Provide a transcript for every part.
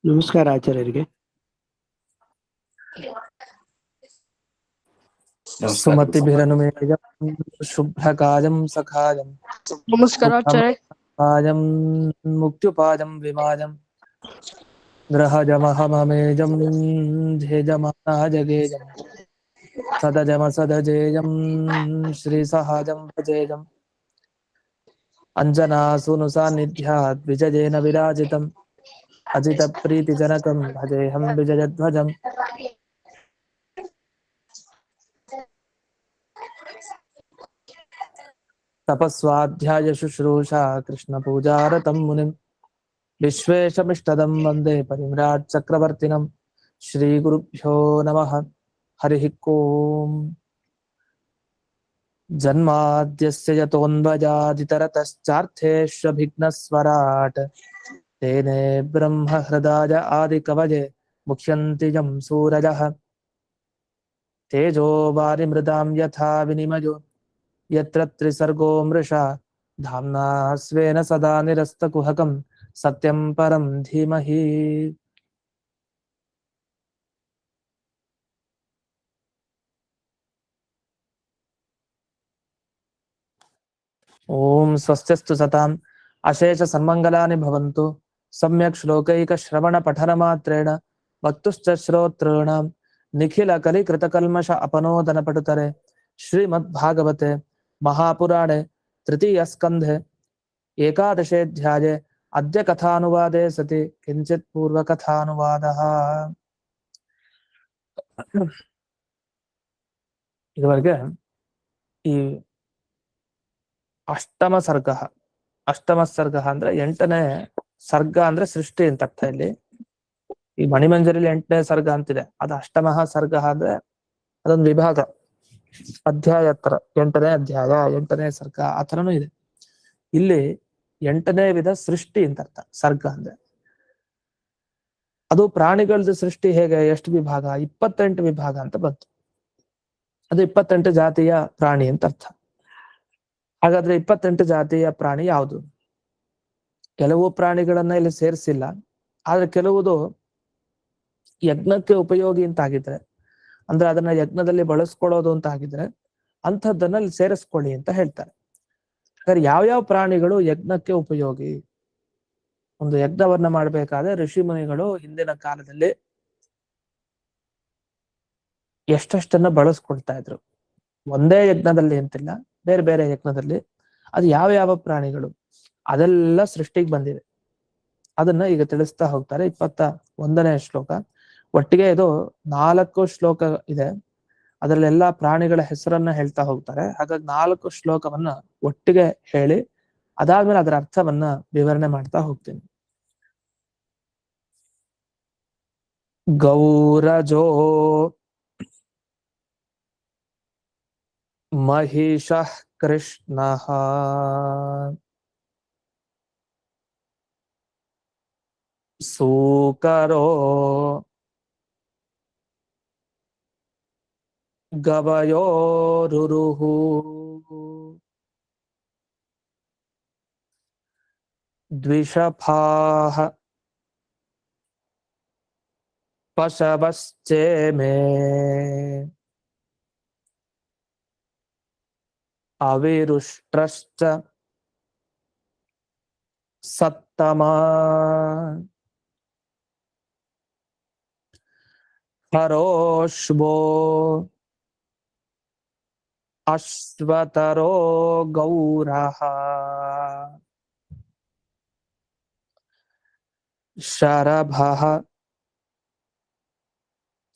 ನಮಸ್ಕಾರ ಆಚಾರ್ಯರಿಗೆ. ಸುಮತಿಭಿರನುಮೇಯಂ ಶುಭ್ರಕಾಯಂ ಸಖಾಯಂ ನಮಸ್ಕಾರ ಆಚಾರ್ಯ. ಕಾಯಂ ಮುಕ್ತ್ಯುಪಾಯಂ ವಿಮಾಯಂ ಗ್ರಹಜಮಹಮಮೇಜಂ ಧೇಜಮಾನಾಜಗೇಜಂ ಸದಜಮಸದಜೇಯಂ ಶ್ರೀಸಹಜಂ ಭಜೇಯಂ ಅಂಜನಾಸೂನು ಸಾನ್ನಿಧ್ಯಾತ್ ವಿಜಯೇನ ವಿರಾಜಿತಂ ಅಜಿತ ಪ್ರೀತಿಜನಕಂ ಭಜೇಹಂ ವಿಜಯಧ್ವಜಂ. ತಪಸ್ವಾಧ್ಯಾಯ ಶುಶ್ರೂಷಾ ಕೃಷ್ಣ ಪೂಜಾರತಂ ಮುನಿಂ ವಿಶ್ವೇಶಮಿಷ್ಟದಂ ವಂದೇ ಪರಿಮ್ರಾಟ್ ಚಕ್ರವರ್ತಿನಂ. ಶ್ರೀ ಗುರುಭ್ಯೋ ನಮಃ. ಹರಿ ಓಂ. ಜನ್ಮಾದ್ಯಸ್ಯ ಯತೋನ್ವಯಾದಿತರತಶ್ಚಾರ್ಥೇಷ್ವಭಿಘ್ನಸ್ವರಾಟ್ ತೇನೇ ಬ್ರಹ್ಮ ಹೃದಯ ಆದಿಕವಯೇ ಮುಖ್ಯಂತಿ ಯಂ ಸೂರಜಃ. ತೇಜೋ ವಾರಿಮೃತಾಂ ಯಥಾ ವಿನಿಮಯೋ ಯತ್ರ ತ್ರಿಸರ್ಗೋ ಮೃಷಾ ಧಾಮ್ನಾ ಸ್ವೇನ ಸದಾ ನಿರಸ್ತಕುಹಕಂ ಸತ್ಯಂ ಪರಂ ಧೀಮಹಿ. ಓಂ ಸ್ವಸ್ತ್ಯಸ್ತು ಸತಾಂ ಅಶೇಷ ಸನ್ಮಂಗಲಾನಿ ಭವಂತು. ಸಮ್ಯಕ್ ಶ್ಲೋಕೈಕ ಶ್ರವಣ ಪಠನ ಮಾತ್ರೇಣ ವಕ್ತುಶ್ಚ ಶ್ರೋತॄಣಾಂ ನಿಖಿಲ ಕಲಿಕೃತ ಕಲ್ಮಷ ಅಪನೋದನ ಪಟುತರೆ. ಶ್ರೀಮದ್ ಭಾಗವತೆ ಮಹಾಪುರಾಣೆ ತೃತೀಯ ಸ್ಕಂಧೆ ಏಕಾದಶೇಧ್ಯಾಯೇ ಅದ್ಯ ಕಥಾನುವಾದೇ ಸತಿ ಕಿಂಚಿತ್ ಪೂರ್ವ ಕಥಾನುವಾದಃ. ಇದುವರೆಗೆ ಈ ಅಷ್ಟಮ ಸರ್ಗ ಅಂದ್ರೆ 8ನೇ ಸರ್ಗ ಅಂದ್ರೆ ಸೃಷ್ಟಿ ಅಂತ ಅರ್ಥ. ಇಲ್ಲಿ ಈ ಮಣಿಮಂಜರಿಲಿ 8ನೇ ಸರ್ಗ ಅಂತಿದೆ, ಅದು ಅಷ್ಟಮ ಸರ್ಗ ಅಂದ್ರೆ ಅದೊಂದು ವಿಭಾಗ, ಅಧ್ಯಾಯ ತರ. 8ನೇ ಅಧ್ಯಾಯ, 8ನೇ ಸರ್ಗ ಆ ಥರನೂ ಇದೆ. ಇಲ್ಲಿ 8ನೇ ವಿಧ ಸೃಷ್ಟಿ ಅಂತ ಅರ್ಥ. ಸರ್ಗ ಅಂದ್ರೆ ಅದು ಪ್ರಾಣಿಗಳದ್ದು ಸೃಷ್ಟಿ. ಹೇಗೆ, ಎಷ್ಟು ವಿಭಾಗ? 28 ವಿಭಾಗ ಅಂತ ಬಂತು. ಅದು 28 ಜಾತಿಯ ಪ್ರಾಣಿ ಅಂತ ಅರ್ಥ. ಹಾಗಾದ್ರೆ 28 ಜಾತಿಯ ಪ್ರಾಣಿ ಯಾವುದು? ಕೆಲವು ಪ್ರಾಣಿಗಳನ್ನ ಇಲ್ಲಿ ಸೇರಿಸಿಲ್ಲ, ಆದ್ರೆ ಕೆಲವುದು ಯಜ್ಞಕ್ಕೆ ಉಪಯೋಗಿ ಅಂತ ಆಗಿದ್ರೆ, ಅಂದ್ರೆ ಅದನ್ನ ಯಜ್ಞದಲ್ಲಿ ಬಳಸ್ಕೊಳ್ಳೋದು ಅಂತ ಆಗಿದ್ರೆ ಅಂಥದ್ದನ್ನ ಇಲ್ಲಿ ಸೇರಿಸ್ಕೊಳ್ಳಿ ಅಂತ ಹೇಳ್ತಾರೆ. ಹಾಗಾದ್ರೆ ಯಾವ್ಯಾವ ಪ್ರಾಣಿಗಳು ಯಜ್ಞಕ್ಕೆ ಉಪಯೋಗಿ? ಒಂದು ಯಜ್ಞವನ್ನ ಮಾಡ್ಬೇಕಾದ್ರೆ ಋಷಿ ಮುನಿಗಳು ಹಿಂದಿನ ಕಾಲದಲ್ಲಿ ಎಷ್ಟೆಷ್ಟನ್ನ ಬಳಸ್ಕೊಳ್ತಾ ಇದ್ರು. ಒಂದೇ ಯಜ್ಞದಲ್ಲಿ ಅಂತಿಲ್ಲ, ಬೇರೆ ಬೇರೆ ಯಜ್ಞದಲ್ಲಿ. ಅದು ಯಾವ ಯಾವ ಪ್ರಾಣಿಗಳು ಅದೆಲ್ಲ ಸೃಷ್ಟಿಗೆ ಬಂದಿದೆ. ಅದನ್ನ ಈಗ ತಿಳಿಸ್ತಾ ಹೋಗ್ತಾರೆ. 21ನೇ ಶ್ಲೋಕ. ಒಟ್ಟಿಗೆ ಇದು 4 ಶ್ಲೋಕ ಇದೆ. ಅದರಲ್ಲೆಲ್ಲ ಪ್ರಾಣಿಗಳ ಹೆಸರನ್ನ ಹೇಳ್ತಾ ಹೋಗ್ತಾರೆ. ಹಾಗಾಗಿ 4 ಶ್ಲೋಕವನ್ನ ಒಟ್ಟಿಗೆ ಹೇಳಿ ಅದಾದ್ಮೇಲೆ ಅದರ ಅರ್ಥವನ್ನ ವಿವರಣೆ ಮಾಡ್ತಾ ಹೋಗ್ತೀನಿ. ಗೌರಜೋ ಮಹಿಷಃ ಕೃಷ್ಣಃ ಸೂಕರೋ ಗವಯೋರುರುಹು ದ್ವಿಷಫಾಃ ಪಶವಶ್ಚೇಮೇ ಅವಿರುಷ್ಟ್ರಶ್ಚ ಸತ್ತಮಾ ಹರೋಶ್ವೋ ಅಶ್ವತರೋ ಗೌರಃ ಶರಭಃ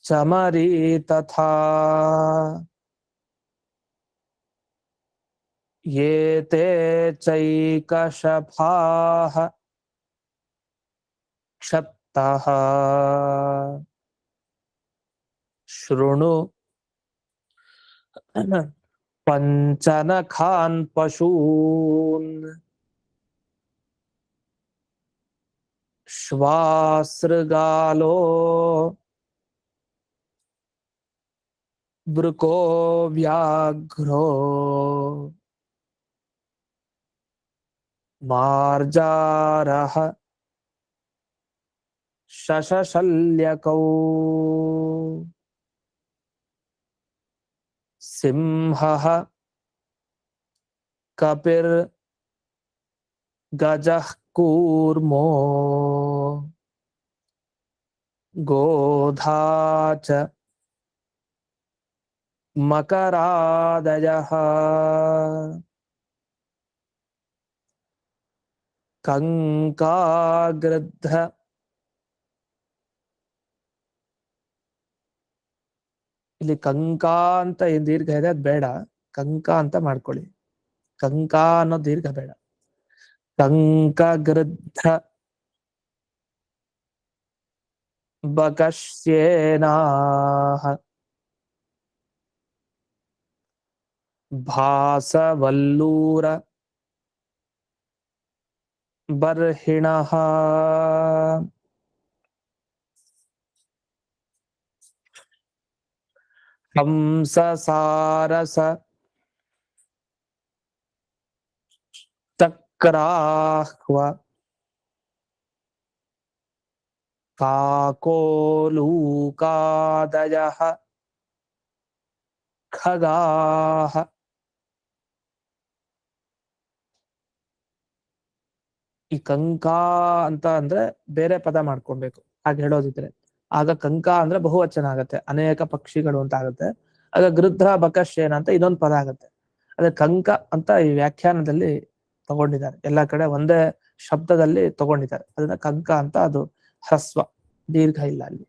ಚಮರಿ ತಥಾ ಯೇತೆ ಚೈಕಶಫಾಃ ಕ್ಷತ್ತಃ ಶೃಣು ಪಂಚನಖಾನ್ ಪಶೂನ್ ಶ್ವಾಸೃಗಾಲೋ ವೃಕೋ ವ್ಯಾಘ್ರೋ ಮಾರ್ಜಾರಃ ಶಶಶಲ್ಯಕೌ ಸಿಂಹಃ ಕಪಿರ್ ಗಜಃ ಕೂರ್ಮೋ ಗೋಧಾ ಚ ಮಕರಾದಯಃ ಕಂಕಾಗೃದ್ಧ ಇಲ್ಲಿ ಕಂಕಾ ಅಂತ ಏನ್ ದೀರ್ಘ ಇದೆ ಅದ್ ಬೇಡ, ಕಂಕಾ ಅಂತ ಮಾಡ್ಕೊಳ್ಳಿ. ಕಂಕಾ ಅನ್ನೋ ದೀರ್ಘ ಬೇಡ. ಕಂಕಗೃದ್ಧ ಬಕಶ್ಯೇನಾಃ ಭಾಸವಲ್ಲೂರ ಬರ್ಹಿಣಃ ಹಂಸಸಾರಸ ಚಕ್ರಾಹ್ವ ಕಾಕೋಲೂಕಾದಯಃ ಖಗಾಃ. ಈ ಕಂಕಾ ಅಂತ ಅಂದ್ರೆ ಬೇರೆ ಪದ ಮಾಡ್ಕೊಬೇಕು ಹಾಗೆ ಹೇಳೋದಿದ್ರೆ. ಆಗ ಕಂಕಾ ಅಂದ್ರೆ ಬಹುವಚನ ಆಗತ್ತೆ, ಅನೇಕ ಪಕ್ಷಿಗಳು ಅಂತ ಆಗುತ್ತೆ. ಆಗ ಗೃಧ್ರ ಬಕಶ್ಯೇನ ಅಂತ ಇನ್ನೊಂದು ಪದ ಆಗತ್ತೆ. ಅದೇ ಕಂಕ ಅಂತ ಈ ವ್ಯಾಖ್ಯಾನದಲ್ಲಿ ತಗೊಂಡಿದ್ದಾರೆ, ಎಲ್ಲಾ ಕಡೆ ಒಂದೇ ಶಬ್ದದಲ್ಲಿ ತಗೊಂಡಿದ್ದಾರೆ. ಅದನ್ನ ಕಂಕ ಅಂತ, ಅದು ಹ್ರಸ್ವ, ದೀರ್ಘ ಇಲ್ಲ ಅಲ್ಲಿ.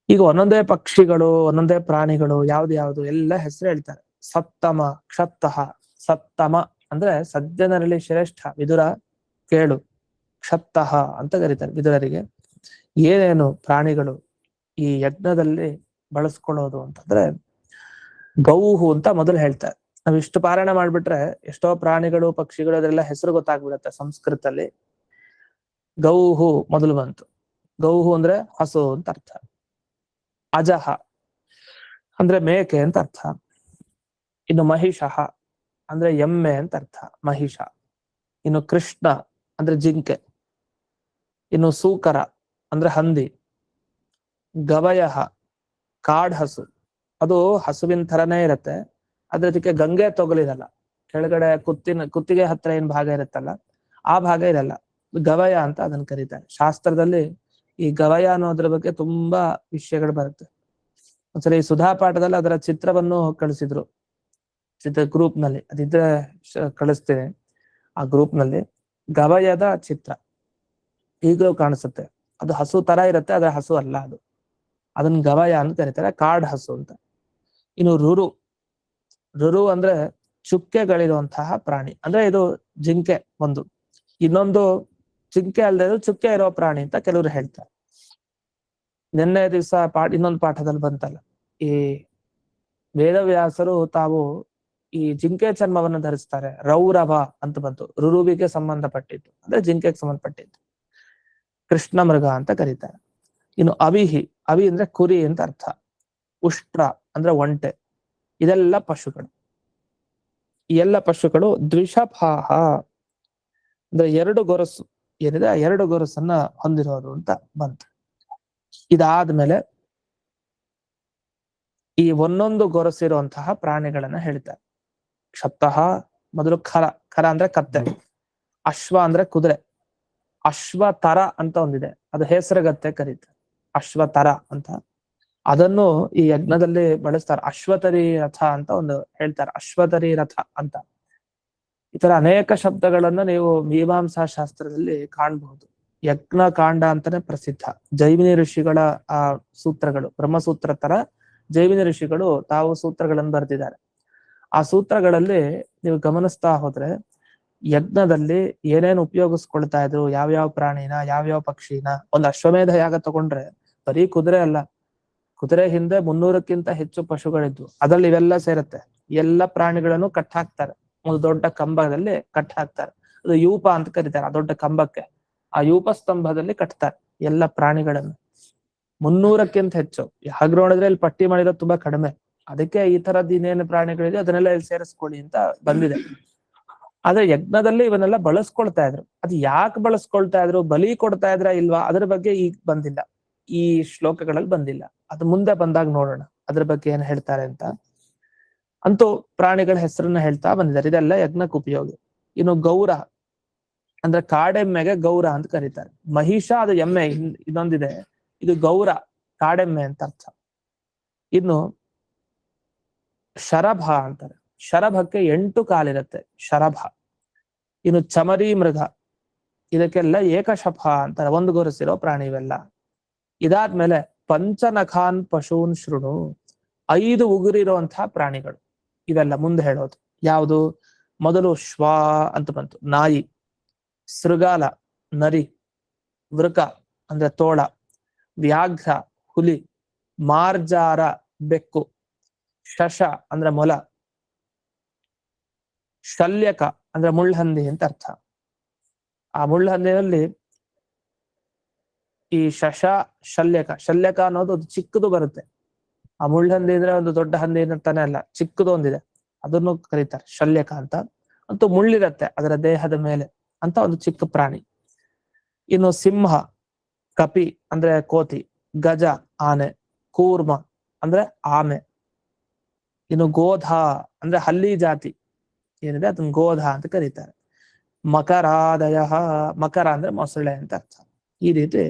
ಈಗ ಒಂದೊಂದೇ ಪಕ್ಷಿಗಳು, ಒಂದೊಂದೇ ಪ್ರಾಣಿಗಳು ಯಾವ್ದು ಎಲ್ಲ ಹೆಸರು ಹೇಳ್ತಾರೆ. ಸತ್ತಮ, ಕ್ಷತ್ತಃ. ಸತ್ತಮ ಅಂದ್ರೆ ಸಜ್ಜನರಲ್ಲಿ ಶ್ರೇಷ್ಠ, ವಿದುರ ಕೇಳು. ಕ್ಷತ್ತಃ ಅಂತ ಕರೀತಾರೆ ವಿದುರರಿಗೆ. ಏನೇನು ಪ್ರಾಣಿಗಳು ಈ ಯಜ್ಞದಲ್ಲಿ ಬಳಸ್ಕೊಳ್ಳೋದು ಅಂತಂದ್ರೆ ಗೌಹು ಅಂತ ಮೊದಲು ಹೇಳ್ತಾರೆ. ನಾವ್ ಇಷ್ಟು ಪಾರಾಯಣ ಮಾಡ್ಬಿಟ್ರೆ ಎಷ್ಟೋ ಪ್ರಾಣಿಗಳು ಪಕ್ಷಿಗಳು ಅದೆಲ್ಲ ಹೆಸರು ಗೊತ್ತಾಗ್ಬಿಡತ್ತೆ ಸಂಸ್ಕೃತದಲ್ಲಿ. ಗೌಹು ಮೊದಲು ಬಂತು. ಗೌಹು ಅಂದ್ರೆ ಹಸು ಅಂತ ಅರ್ಥ. ಅಜಹ ಅಂದ್ರೆ ಮೇಕೆ ಅಂತ ಅರ್ಥ. ಇನ್ನು ಮಹಿಷಃ ಅಂದ್ರೆ ಎಮ್ಮೆ ಅಂತ ಅರ್ಥ, ಮಹಿಷ. ಇನ್ನು ಕೃಷ್ಣ ಅಂದ್ರೆ ಜಿಂಕೆ. ಇನ್ನು ಸೂಕರ ಅಂದ್ರೆ ಹಂದಿ. ಗವಯ ಕಾಡ್ ಹಸು, ಅದು ಹಸುವಿನ ಥರನೇ ಇರತ್ತೆ, ಆದ್ರೆ ಅದಕ್ಕೆ ಗಂಗೆ ತೊಗಲಿರಲ್ಲ. ಕೆಳಗಡೆ ಕುತ್ತಿಗೆ ಹತ್ರ ಏನ್ ಭಾಗ ಇರುತ್ತಲ್ಲ ಆ ಭಾಗ ಇರಲ್ಲ. ಗವಯ ಅಂತ ಅದನ್ನ ಕರೀತಾರೆ. ಶಾಸ್ತ್ರದಲ್ಲಿ ಈ ಗವಯ ಅನ್ನೋದ್ರ ಬಗ್ಗೆ ತುಂಬಾ ವಿಷಯಗಳು ಬರುತ್ತೆ. ಒಂದ್ಸರಿ ಸುಧಾ ಪಾಠದಲ್ಲಿ ಅದರ ಚಿತ್ರವನ್ನು ಕಳಿಸಿದ್ರು, ಗ್ರೂಪ್ ನಲ್ಲಿ. ಅದಿದ್ರೆ ಕಳಿಸ್ತೇನೆ ಆ ಗ್ರೂಪ್ ನಲ್ಲಿ. ಗವಯದ ಚಿತ್ರ ಈಗಲೂ ಕಾಣಿಸುತ್ತೆ. ಅದು ಹಸು ತರ ಇರುತ್ತೆ, ಆದ್ರೆ ಹಸು ಅಲ್ಲ ಅದು. ಅದನ್ನ ಗವಯ ಅಂತ ಕರೀತಾರೆ, ಕಾಡ್ ಹಸು ಅಂತ. ಇನ್ನು ರುರು. ರುರು ಅಂದ್ರೆ ಚುಕ್ಕೆಗಳಿರುವಂತಹ ಪ್ರಾಣಿ. ಅಂದ್ರೆ ಇದು ಜಿಂಕೆ ಒಂದು. ಇನ್ನೊಂದು ಜಿಂಕೆ ಅಲ್ಲದೆ ಚುಕ್ಕೆ ಇರೋ ಪ್ರಾಣಿ ಅಂತ ಕೆಲವರು ಹೇಳ್ತಾರೆ. ನಿನ್ನೆ ದಿವಸ ಇನ್ನೊಂದು ಪಾಠದಲ್ಲಿ ಬಂತಲ್ಲ, ಈ ವೇದವ್ಯಾಸರು ತಾವು ಈ ಜಿಂಕೆ ಚರ್ಮವನ್ನು ಧರಿಸ್ತಾರೆ, ರೌರವ ಅಂತ ಬಂತು. ರುರುವಿಗೆ ಸಂಬಂಧಪಟ್ಟಿದ್ದು ಅಂದ್ರೆ ಜಿಂಕೆಗೆ ಸಂಬಂಧಪಟ್ಟಿದ್ದು. ಕೃಷ್ಣ ಮೃಗ ಅಂತ ಕರೀತಾರೆ. ಇನ್ನು ಅವಿಹಿ, ಅವಿ ಅಂದ್ರೆ ಕುರಿ ಅಂತ ಅರ್ಥ. ಉಷ್ಟ್ರ ಅಂದ್ರೆ ಒಂಟೆ. ಇದೆಲ್ಲ ಪಶುಗಳು. ಈ ಎಲ್ಲ ಪಶುಗಳು ದ್ವಿಷಭಾಹ ಅಂದ್ರೆ ಎರಡು ಗೊರಸು ಏನಿದೆ ಆ ಎರಡು ಗೊರಸನ್ನ ಹೊಂದಿರೋದು ಅಂತ ಬಂತು. ಇದಾದ್ಮೇಲೆ ಈ ಒಂದೊಂದು ಗೊರಸಿರುವಂತಹ ಪ್ರಾಣಿಗಳನ್ನ ಹೇಳ್ತಾರೆ. ಕ್ಷತ್ತಃ ಮೊದಲು ಖರ. ಖರ ಅಂದ್ರೆ ಕತ್ತೆ. ಅಶ್ವ ಅಂದ್ರೆ ಕುದುರೆ. ಅಶ್ವತರ ಅಂತ ಒಂದಿದೆ, ಅದು ಹೆಸರುಗತ್ತೆ ಕರೀತಾರೆ, ಅಶ್ವತರ ಅಂತ. ಅದನ್ನು ಈ ಯಜ್ಞದಲ್ಲಿ ಬಳಸ್ತಾರೆ. ಅಶ್ವತರಿ ರಥ ಅಂತ ಒಂದು ಹೇಳ್ತಾರೆ, ಅಶ್ವತರಿ ರಥ ಅಂತ. ಈ ತರ ಅನೇಕ ಶಬ್ದಗಳನ್ನು ನೀವು ಮೀಮಾಂಸಾ ಶಾಸ್ತ್ರದಲ್ಲಿ ಕಾಣಬಹುದು. ಯಜ್ಞ ಕಾಂಡ ಅಂತಾನೆ ಪ್ರಸಿದ್ಧ. ಜೈಮಿನಿ ಋಷಿಗಳ ಆ ಸೂತ್ರಗಳು, ಬ್ರಹ್ಮಸೂತ್ರ ತರ ಜೈಮಿನಿ ಋಷಿಗಳು ತಾವು ಸೂತ್ರಗಳನ್ನು ಬರೆದಿದ್ದಾರೆ. ಆ ಸೂತ್ರಗಳಲ್ಲಿ ನೀವು ಗಮನಿಸ್ತಾ ಹೋದ್ರೆ ಯಜ್ಞದಲ್ಲಿ ಏನೇನು ಉಪಯೋಗಿಸ್ಕೊಳ್ತಾ ಇದ್ರು, ಯಾವ್ಯಾವ ಪ್ರಾಣಿನ, ಯಾವ್ಯಾವ ಪಕ್ಷಿನ. ಒಂದು ಅಶ್ವಮೇಧ ಯಾಗ ತಗೊಂಡ್ರೆ ಬರೀ ಕುದುರೆ ಅಲ್ಲ, ಕುದುರೆ ಹಿಂದೆ 300ಕ್ಕಿಂತ ಹೆಚ್ಚು ಪಶುಗಳಿದ್ವು. ಅದ್ರಲ್ಲಿ ಇವೆಲ್ಲ ಸೇರುತ್ತೆ. ಎಲ್ಲ ಪ್ರಾಣಿಗಳನ್ನು ಕಟ್ ಹಾಕ್ತಾರೆ, ಒಂದು ದೊಡ್ಡ ಕಂಬದಲ್ಲಿ ಕಟ್ ಹಾಕ್ತಾರೆ. ಅದು ಯೂಪ ಅಂತ ಕರೀತಾರೆ ಆ ದೊಡ್ಡ ಕಂಬಕ್ಕೆ. ಆ ಯೂಪ ಸ್ತಂಭದಲ್ಲಿ ಕಟ್ತಾರೆ ಎಲ್ಲ ಪ್ರಾಣಿಗಳನ್ನು. 300ಕ್ಕಿಂತ ಹೆಚ್ಚು. ಹಾಗೆ ನೋಡಿದ್ರೆ ಇಲ್ಲಿ ಪಟ್ಟಿ ಮಾಡಿರೋದು ತುಂಬಾ ಕಡಿಮೆ. ಅದಕ್ಕೆ ಈ ತರದ್ ಇನ್ನೇನು ಪ್ರಾಣಿಗಳಿದೆ ಅದನ್ನೆಲ್ಲ ಇಲ್ಲಿ ಸೇರಿಸ್ಕೊಳ್ಳಿ ಅಂತ ಬಂದಿದೆ. ಆದ್ರೆ ಯಜ್ಞದಲ್ಲಿ ಇವನ್ನೆಲ್ಲ ಬಳಸ್ಕೊಳ್ತಾ ಇದ್ರು. ಅದು ಯಾಕೆ ಬಳಸ್ಕೊಳ್ತಾ ಇದ್ರು, ಬಲಿ ಕೊಡ್ತಾ ಇದ್ರ ಇಲ್ವಾ, ಅದ್ರ ಬಗ್ಗೆ ಈಗ ಬಂದಿಲ್ಲ, ಈ ಶ್ಲೋಕಗಳಲ್ಲಿ ಬಂದಿಲ್ಲ. ಅದು ಮುಂದೆ ಬಂದಾಗ ನೋಡೋಣ ಅದ್ರ ಬಗ್ಗೆ ಏನ್ ಹೇಳ್ತಾರೆ ಅಂತ. ಅಂತೂ ಪ್ರಾಣಿಗಳ ಹೆಸರನ್ನ ಹೇಳ್ತಾ ಬಂದಿದ್ದಾರೆ. ಇದೆಲ್ಲ ಯಜ್ಞಕ್ಕೆ ಉಪಯೋಗ. ಇನ್ನು ಗೌರ ಅಂದ್ರೆ ಕಾಡೆಮ್ಮೆಗೆ ಗೌರ ಅಂತ ಕರೀತಾರೆ. ಮಹಿಷ ಅದು ಎಮ್ಮೆ, ಇದೊಂದಿದೆ, ಇದು ಗೌರ ಕಾಡೆಮ್ಮೆ ಅಂತ ಅರ್ಥ. ಇನ್ನು ಶರಭ ಅಂತಾರೆ. ಶರಭಕ್ಕೆ 8 ಕಾಲಿರುತ್ತೆ, ಶರಭ. ಇನ್ನು ಚಮರಿ ಮೃಗ, ಇದಕ್ಕೆಲ್ಲ ಏಕಶಫ ಅಂತಾರೆ, ಒಂದು ಗೊರಸಿರೋ ಪ್ರಾಣಿ ಇವೆಲ್ಲ. ಇದಾದ್ಮೇಲೆ ಪಂಚನಖಾನ್ ಪಶೂನ್ ಶೃಣು, 5 ಉಗುರಿರುವಂತಹ ಪ್ರಾಣಿಗಳು ಇವೆಲ್ಲ ಮುಂದೆ ಹೇಳೋದು. ಯಾವುದು? ಮೊದಲು ಶ್ವಾ ಅಂತ ಬಂತು, ನಾಯಿ. ಶೃಗಾಲ, ನರಿ. ವೃಕ ಅಂದ್ರೆ ತೋಳ. ವ್ಯಾಘ್ರ, ಹುಲಿ. ಮಾರ್ಜಾರ, ಬೆಕ್ಕು. ಶಶ ಅಂದ್ರೆ ಮೊಲ. ಶಲ್ಯಕ ಅಂದ್ರೆ ಮುಳ್ಳಹಂದಿ ಅಂತ ಅರ್ಥ. ಆ ಮುಳ್ಳಹಂದಿನಲ್ಲಿ ಈ ಶಶ, ಶಲ್ಯಕ, ಶಲ್ಯಕ ಅನ್ನೋದು ಒಂದು ಚಿಕ್ಕದು ಬರುತ್ತೆ. ಆ ಮುಳ್ಳಹಂದಿ ಅಂದ್ರೆ ಒಂದು ದೊಡ್ಡ ಹಂದಿ ಅಂತಾನೆ ಅಲ್ಲ, ಚಿಕ್ಕದು ಒಂದಿದೆ, ಅದನ್ನು ಕರೀತಾರೆ ಶಲ್ಯಕ ಅಂತ. ಅಂತೂ ಮುಳ್ಳಿರತ್ತೆ ಅದರ ದೇಹದ ಮೇಲೆ ಅಂತ ಒಂದು ಚಿಕ್ಕ ಪ್ರಾಣಿ. ಇನ್ನು ಸಿಂಹ, ಕಪಿ ಅಂದ್ರೆ ಕೋತಿ. ಗಜ, ಆನೆ. ಕೂರ್ಮ ಅಂದ್ರೆ ಆಮೆ. ಇನ್ನು ಗೋಧ ಅಂದ್ರೆ ಹಲ್ಲಿ ಜಾತಿ ಏನಿದೆ ಅದನ್ನ ಗೋಧ ಅಂತ ಕರೀತಾರೆ. ಮಕರಾದಯ, ಮಕರ ಅಂದ್ರೆ ಮೊಸಳೆ ಅಂತ ಅರ್ಥ. ಈ ರೀತಿ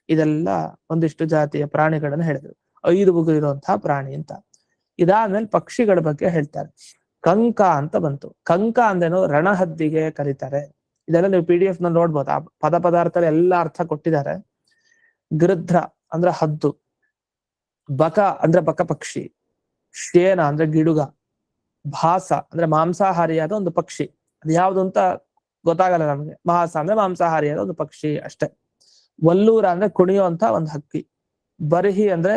ಇದೆಲ್ಲ ಒಂದಿಷ್ಟು ಜಾತಿಯ ಪ್ರಾಣಿಗಳನ್ನು ಹೇಳಿದ್ರು. 5 ಉಗುರಿರುವಂತಹ ಪ್ರಾಣಿ ಅಂತ. ಇದಾದ್ಮೇಲೆ ಪಕ್ಷಿಗಳ ಬಗ್ಗೆ ಹೇಳ್ತಾರೆ. ಕಂಕ ಅಂತ ಬಂತು. ಕಂಕ ಅಂದ್ರೇನು? ರಣಹದ್ದಿಗೆ ಕರೀತಾರೆ. ಇದೆಲ್ಲ ನೀವು PDF ನಲ್ಲಿ ನೋಡ್ಬೋದು. ಆ ಪದಾರ್ಥ ಎಲ್ಲ ಅರ್ಥ ಕೊಟ್ಟಿದ್ದಾರೆ. ಗೃಧ್ರ ಅಂದ್ರೆ ಹದ್ದು. ಬಕ ಅಂದ್ರೆ ಬಕ ಪಕ್ಷಿ. ಶ್ಯೇನ ಅಂದ್ರೆ ಗಿಡುಗ. ಭಾಸ ಅಂದ್ರೆ ಮಾಂಸಾಹಾರಿಯಾದ ಒಂದು ಪಕ್ಷಿ, ಅದು ಯಾವುದು ಅಂತ ಗೊತ್ತಾಗಲ್ಲ ನಮಗೆ. ಭಾಸ ಅಂದ್ರೆ ಮಾಂಸಾಹಾರಿಯಾದ ಒಂದು ಪಕ್ಷಿ ಅಷ್ಟೇ. ವಲ್ಲೂರ ಅಂದ್ರೆ ಕುಣಿಯುವಂತಹ ಒಂದು ಹಕ್ಕಿ. ಬರ್ಹಿ ಅಂದ್ರೆ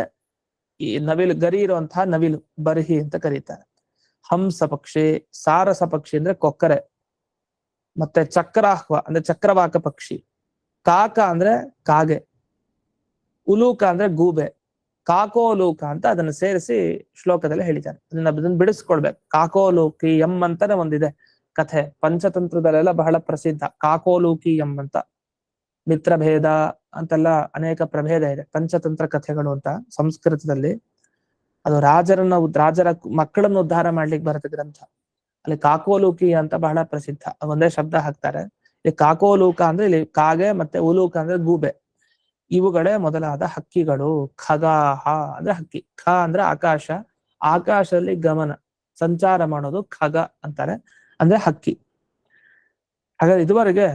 ಈ ನವಿಲು, ಗರಿ ಇರುವಂತಹ ನವಿಲು ಬರ್ಹಿ ಅಂತ ಕರೀತಾರೆ. ಹಂಸ ಪಕ್ಷಿ. ಸಾರಸ ಪಕ್ಷಿ ಅಂದ್ರೆ ಕೊಕ್ಕರೆ. ಮತ್ತೆ ಚಕ್ರಾಹ್ವ ಅಂದ್ರೆ ಚಕ್ರವಾಕ ಪಕ್ಷಿ. ಕಾಕ ಅಂದ್ರೆ ಕಾಗೆ. ಉಲೂಕ ಅಂದ್ರೆ ಗೂಬೆ. ಕಾಕೋಲೂಕ ಅಂತ ಅದನ್ನ ಸೇರಿಸಿ ಶ್ಲೋಕದಲ್ಲಿ ಹೇಳಿದ್ದಾರೆ. ಅದನ್ನ ಬಿಡಿಸ್ಕೊಳ್ಬೇಕು. ಕಾಕೋಲೂಕಿ ಎಂ ಅಂತಾನೆ ಒಂದಿದೆ ಕಥೆ, ಪಂಚತಂತ್ರದಲ್ಲೆಲ್ಲ ಬಹಳ ಪ್ರಸಿದ್ಧ. ಕಾಕೋಲೂಕಿ ಎಂ ಅಂತ. ಮಿತ್ರಭೇದ ಅಂತೆಲ್ಲ ಅನೇಕ ಪ್ರಭೇದ ಇದೆ, ಪಂಚತಂತ್ರ ಕಥೆಗಳು ಅಂತ ಸಂಸ್ಕೃತದಲ್ಲಿ. ಅದು ರಾಜರ ಮಕ್ಕಳನ್ನು ಉದ್ಧಾರ ಮಾಡ್ಲಿಕ್ಕೆ ಬರುತ್ತೆ ಗ್ರಂಥ. ಅಲ್ಲಿ ಕಾಕೋಲೂಕಿ ಅಂತ ಬಹಳ ಪ್ರಸಿದ್ಧ, ಒಂದೇ ಶಬ್ದ ಹಾಕ್ತಾರೆ. ಇಲ್ಲಿ ಕಾಕೋಲೂಕ ಅಂದ್ರೆ ಇಲ್ಲಿ ಕಾಗೆ, ಮತ್ತೆ ಉಲೂಕ ಅಂದ್ರೆ ಗೂಬೆ. ಇವುಗಳೇ ಮೊದಲಾದ ಹಕ್ಕಿಗಳು. ಖಗಾಹ ಅಂದ್ರೆ ಹಕ್ಕಿ. ಖ ಅಂದ್ರೆ ಆಕಾಶ, ಆಕಾಶದಲ್ಲಿ ಗಮನ ಸಂಚಾರ ಮಾಡೋದು ಖಗ ಅಂತಾರೆ, ಅಂದ್ರೆ ಹಕ್ಕಿ. ಹಾಗಾದ್ರೆ ಇದುವರೆಗೆ